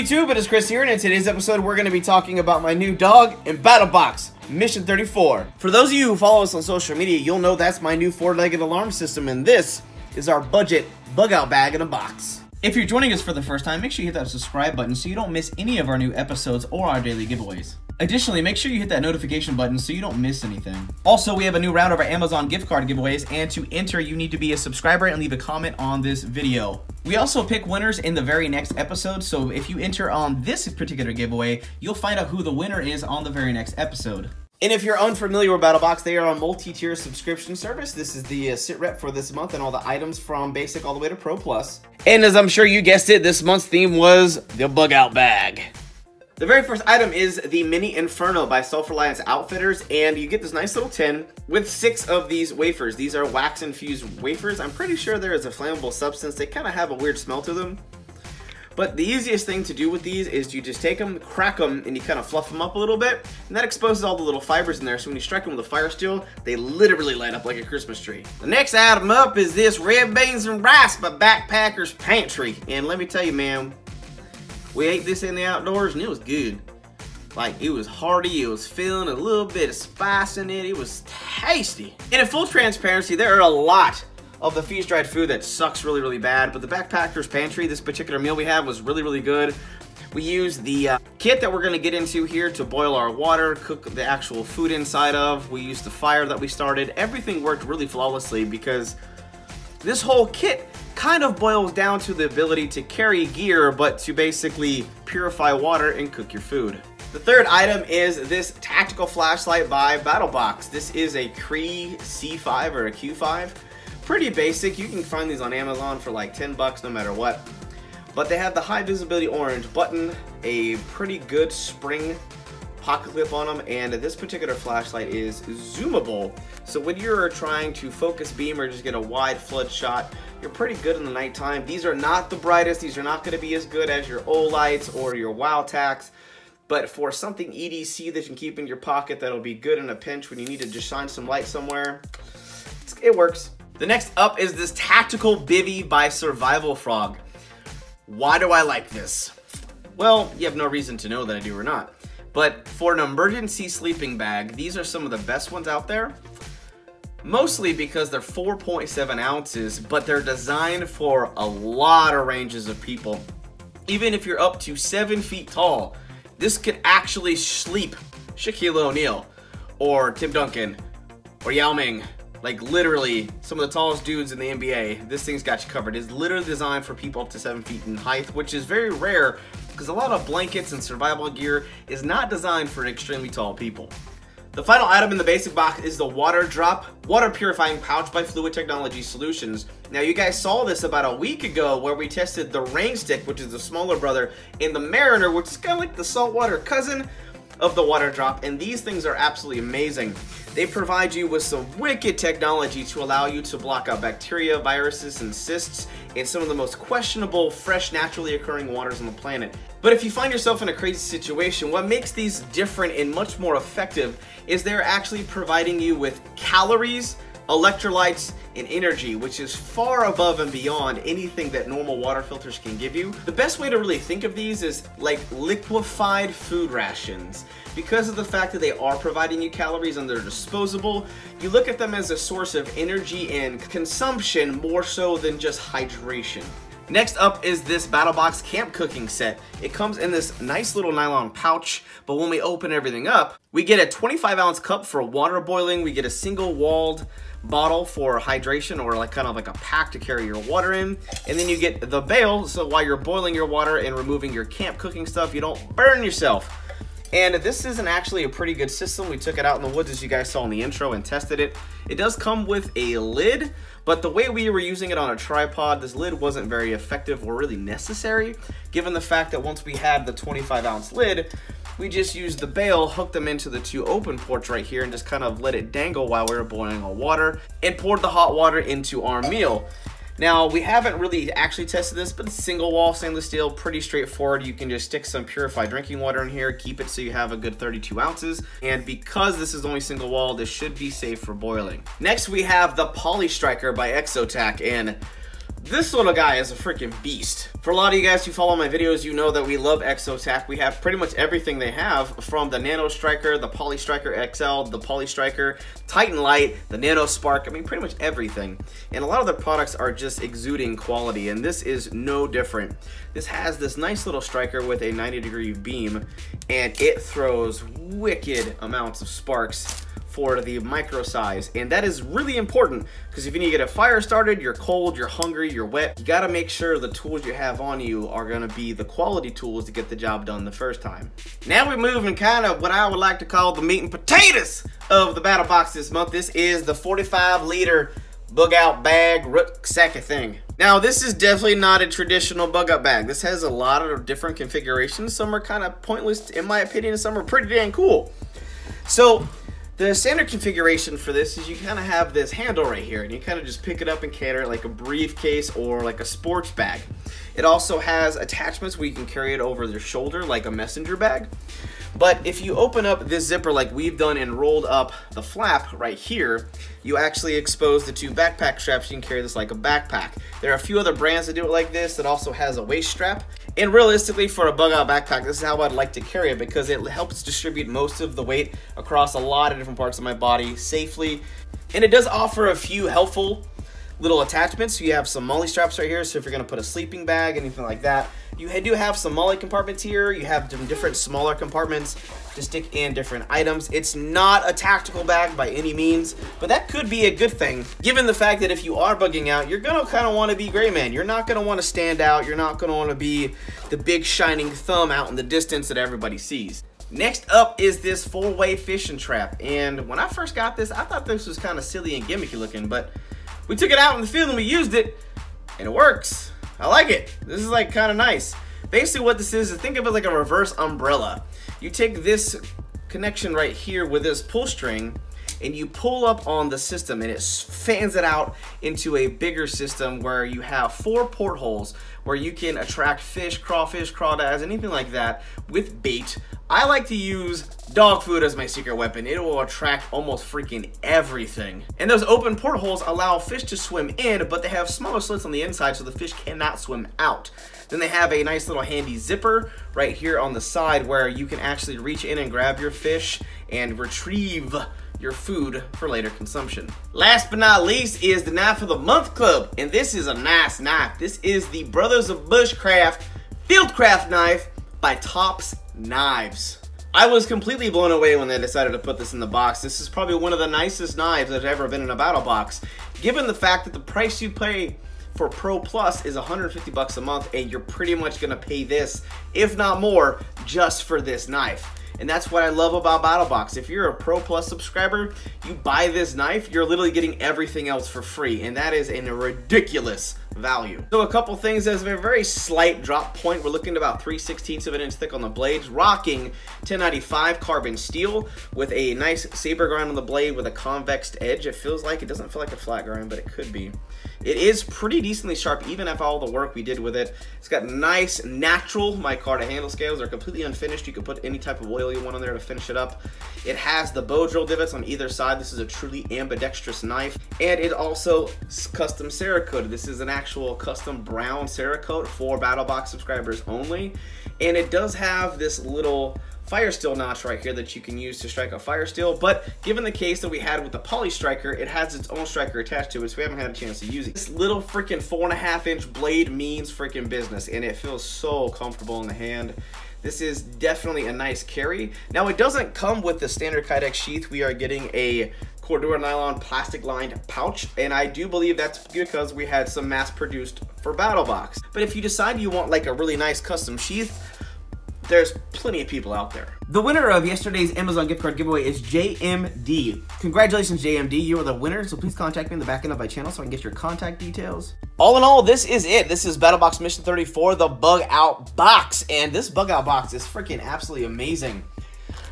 YouTube? It is Chris here, and in today's episode we're going to be talking about my new dog in Battlebox, Mission 34. For those of you who follow us on social media, you'll know that's my new 4-legged alarm system, and this is our budget bug-out bag in a box. If you're joining us for the first time, make sure you hit that subscribe button so you don't miss any of our new episodes or our daily giveaways. Additionally, make sure you hit that notification button so you don't miss anything. Also, we have a new round of our Amazon gift card giveaways, and to enter, you need to be a subscriber and leave a comment on this video. We also pick winners in the very next episode, so if you enter on this particular giveaway, you'll find out who the winner is on the very next episode. And if you're unfamiliar with Battlebox, they are a multi-tier subscription service. This is the sit rep for this month and all the items from basic all the way to Pro Plus. And as I'm sure you guessed it, this month's theme was the bug out bag. The very first item is the Mini Inferno by Self-Reliance Outfitters, and you get this nice little tin with 6 of these wafers. These are wax-infused wafers. I'm pretty sure there is a flammable substance. They kind of have a weird smell to them. But the easiest thing to do with these is you just take them, crack them, and you kind of fluff them up a little bit, and that exposes all the little fibers in there, so when you strike them with a fire steel, they literally light up like a Christmas tree. The next item up is this Red Beans and Rice by Backpacker's Pantry, and let me tell you, man, we ate this in the outdoors, and it was good. Like, it was hearty, it was filling, a little bit of spice in it, it was tasty. And in full transparency, there are a lot of the freeze-dried food that sucks really, really bad, but the Backpacker's Pantry, this particular meal we had was really, really good. We used the kit that we're gonna get into here to boil our water, cook the actual food inside of. We used the fire that we started. Everything worked really flawlessly because this whole kit kind of boils down to the ability to carry gear, but to basically purify water and cook your food. The third item is this tactical flashlight by Battlebox. This is a Cree C5 or a Q5. Pretty basic. You can find these on Amazon for like 10 bucks no matter what. But they have the high visibility orange button, a pretty good spring pocket clip on them, and this particular flashlight is zoomable. So when you're trying to focus beam or just get a wide flood shot, you're pretty good in the nighttime. These are not the brightest. These are not going to be as good as your Olights or your Xo Tacs. But for something EDC that you can keep in your pocket that'll be good in a pinch when you need to just shine some light somewhere, it works. The next up is this tactical bivy by Survival Frog. Why do I like this? Well, you have no reason to know that I do or not. But for an emergency sleeping bag, these are some of the best ones out there. Mostly because they're 4.7 ounces, but they're designed for a lot of ranges of people. Even if you're up to 7 feet tall, this could actually sleep Shaquille O'Neal, or Tim Duncan, or Yao Ming. Like literally, some of the tallest dudes in the NBA, this thing's got you covered. It's literally designed for people up to 7 feet in height, which is very rare because a lot of blankets and survival gear is not designed for extremely tall people. The final item in the basic box is the Water Drop Water Purifying Pouch by Fluid Technology Solutions. Now you guys saw this about a week ago where we tested the Rain Stick, which is the smaller brother, and the Mariner, which is kind of like the saltwater cousin of the Water Drop, and these things are absolutely amazing. They provide you with some wicked technology to allow you to block out bacteria, viruses, and cysts in some of the most questionable, fresh, naturally occurring waters on the planet. But if you find yourself in a crazy situation, what makes these different and much more effective is they're actually providing you with calories, electrolytes, and energy, which is far above and beyond anything that normal water filters can give you. The best way to really think of these is like liquefied food rations. Because of the fact that they are providing you calories and they're disposable, you look at them as a source of energy and consumption more so than just hydration. Next up is this Battlebox camp cooking set. It comes in this nice little nylon pouch, but when we open everything up, we get a 25-ounce cup for water boiling, we get a single-walled bottle for hydration, or like kind of like a pack to carry your water in, and then you get the bail, so while you're boiling your water and removing your camp cooking stuff, you don't burn yourself. And this isn't actually a pretty good system. We took it out in the woods, as you guys saw in the intro, and tested it. It does come with a lid, but the way we were using it on a tripod, this lid wasn't very effective or really necessary, given the fact that once we had the 25-ounce lid, we just used the bail, hooked them into the 2 open ports right here, and just kind of let it dangle while we were boiling our water, and poured the hot water into our meal. Now, we haven't really actually tested this, but it's single wall stainless steel, pretty straightforward. You can just stick some purified drinking water in here, keep it so you have a good 32 ounces. And because this is only single wall, this should be safe for boiling. Next, we have the Poly Striker by Xo Tac, and This little guy is a freaking beast. For a lot of you guys who follow my videos, you know that we love Xo Tac. We have pretty much everything they have, from the Nano Striker, the Poly Striker XL, the Poly Striker, Titan Light, the Nano Spark. I mean, pretty much everything. And a lot of the products are just exuding quality, and this is no different. This has this nice little striker with a 90-degree beam, and it throws wicked amounts of sparks for the micro size, and that is really important because if you need to get a fire started, you're cold, you're hungry, you're wet, you gotta make sure the tools you have on you are gonna be the quality tools to get the job done the first time. Now we move in kind of what I would like to call the meat and potatoes of the battle box this month. This is the 45-liter bug out bag rucksack thing. Now this is definitely not a traditional bug out bag. This has a lot of different configurations. Some are kind of pointless in my opinion, and some are pretty dang cool. So the standard configuration for this is you kind of have this handle right here, and you kind of just pick it up and carry it like a briefcase or like a sports bag. It also has attachments where you can carry it over your shoulder like a messenger bag. But if you open up this zipper like we've done and rolled up the flap right here, you actually expose the two backpack straps. You can carry this like a backpack. There are a few other brands that do it like this that also has a waist strap. And realistically, for a bug out backpack, this is how I'd like to carry it because it helps distribute most of the weight across a lot of different parts of my body safely. And it does offer a few helpful little attachments. So you have some molly straps right here, so if you're gonna put a sleeping bag, anything like that. You do have some molly compartments here. You have different smaller compartments to stick in different items. It's not a tactical bag by any means, but that could be a good thing, given the fact that if you are bugging out, you're gonna kind of want to be gray man. You're not gonna want to stand out. You're not gonna want to be the big shining thumb out in the distance that everybody sees. Next up is this 4-way fishing trap, and when I first got this, I thought this was kind of silly and gimmicky looking, but we took it out in the field and we used it, and it works. I like it. This is like kind of nice. Basically what this is think of it like a reverse umbrella. You take this connection right here with this pull string and you pull up on the system, and it fans it out into a bigger system where you have 4 portholes where you can attract fish, crawfish, crawdads, anything like that with bait. I like to use dog food as my secret weapon. It will attract almost freaking everything. And those open portholes allow fish to swim in, but they have smaller slits on the inside so the fish cannot swim out. Then they have a nice little handy zipper right here on the side where you can actually reach in and grab your fish and retrieve your food for later consumption. Last but not least is the Knife of the Month Club, and this is a nice knife. This is the Brothers of Bushcraft Fieldcraft knife by Tops Knives. I was completely blown away when they decided to put this in the box. This is probably one of the nicest knives that have ever been in a battle box, given the fact that the price you pay for Pro Plus is 150 bucks a month, and you're pretty much gonna pay this, if not more, just for this knife. And that's what I love about Battlbox. If you're a Pro Plus subscriber, you buy this knife, you're literally getting everything else for free, and that is a ridiculous value. So a couple things, as a very slight drop point, we're looking at about 3/16 of an inch thick on the blades, rocking 1095 carbon steel with a nice saber grind on the blade with a convex edge. It feels like, it doesn't feel like a flat grind, but it could be. It is pretty decently sharp, even after all the work we did with it. It's got nice, natural micarta handle scales. They're completely unfinished. You can put any type of oil you want on there to finish it up. It has the bow drill divots on either side. This is a truly ambidextrous knife. And it also is custom Cerakote. This is an actual custom brown Cerakote for Battlebox subscribers only. And it does have this little fire steel notch right here that you can use to strike a fire steel, but given the case that we had with the Poly Striker, it has its own striker attached to it, so we haven't had a chance to use it. This little freaking 4.5 inch blade means freaking business, and it feels so comfortable in the hand. This is definitely a nice carry. Now, it doesn't come with the standard Kydex sheath. We are getting a Cordura nylon plastic lined pouch, and I do believe that's because we had some mass produced for Battlebox. But if you decide you want like a really nice custom sheath, there's plenty of people out there. The winner of yesterday's Amazon gift card giveaway is JMD. Congratulations, JMD. You are the winner, so please contact me in the back end of my channel so I can get your contact details. All in all, this is it. This is Battlebox Mission 34, the Bug Out Box. And this Bug Out Box is freaking absolutely amazing.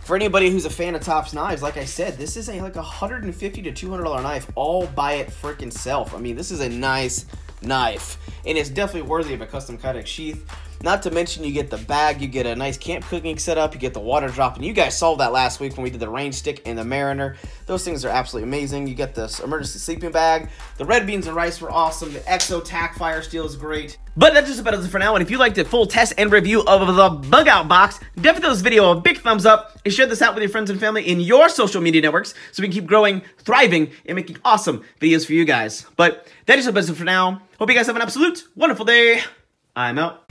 For anybody who's a fan of Tops Knives, like I said, this is like a $150 to $200 knife all by it freaking self. I mean, this is a nice knife, and it's definitely worthy of a custom Kydex sheath. Not to mention you get the bag, you get a nice camp cooking setup, you get the water drop, and you guys solved that last week when we did the range stick and the mariner. Those things are absolutely amazing. You get this emergency sleeping bag. The red beans and rice were awesome. The Xo Tac fire steel is great. But that's just about it for now, and if you liked the full test and review of the bug out box, definitely give this video a big thumbs up and share this out with your friends and family in your social media networks so we can keep growing, thriving, and making awesome videos for you guys. But that is just about it for now. Hope you guys have an absolute wonderful day. I'm out.